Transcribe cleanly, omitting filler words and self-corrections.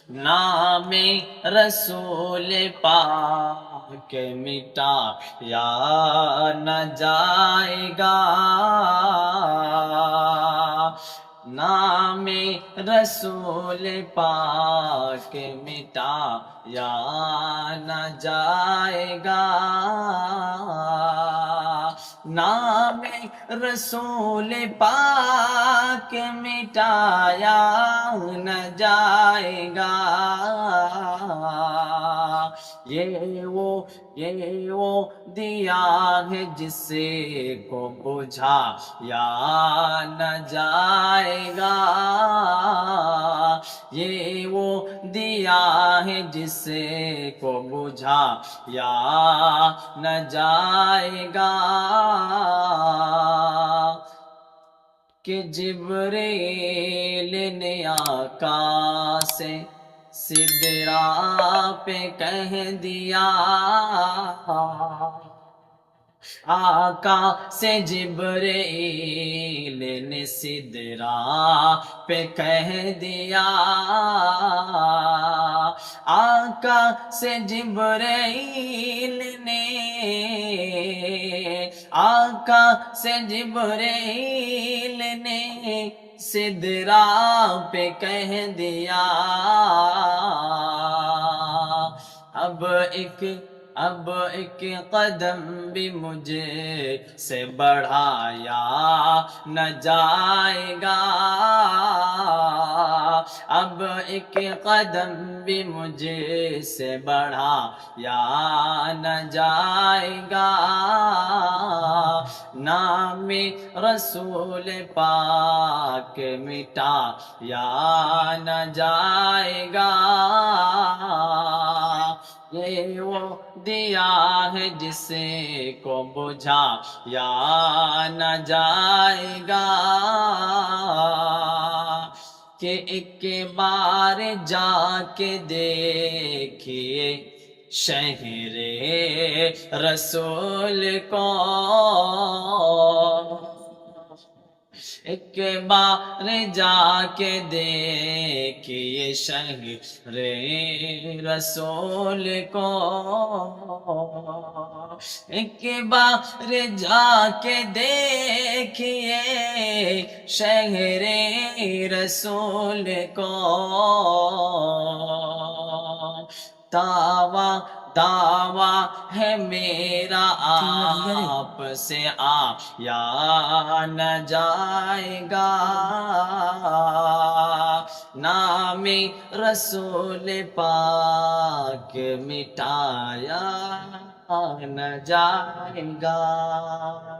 نام رسول پاک مٹایا نہ جائے گا، نام رسول پاک مٹایا نہ جائے گا، نام رسول پاک مٹایا نہ جائے گا، یہ وہ دیا ہے جس کو بجھایا نہ جائے گا، یہ وہ دیا ہے جس کو بجھایا نہ جائے گا، کہ جبریل نے آقا سے سدرا پہ کہہ دیا، آقا سے جبریل نے سدرا پہ کہہ دیا، آقا سے جبریل نے، آقا سے جبریل نے سدرا پہ کہہ دیا، اب ایک قدم بھی مجھے سے بڑھایا نہ جائے گا، اب ایک قدم بھی مجھے سے بڑھایا نہ جائے گا، نام رسول پاک مٹایا نہ جائے گا، یہ وہ دیا ہے جس کو بجھایا نہ جائے گا، کہ ایک بار جا کے دیکھیے شہر رسول کو، ایک بار جا کے دیکھیے شہر رسول کو، ایک بار جا کے دیکھیے شہر رسول کو، دعویٰ ہے میرا آپ سے آیا نہ جائے گا، نام رسول پاک مٹایا نہ جائے گا۔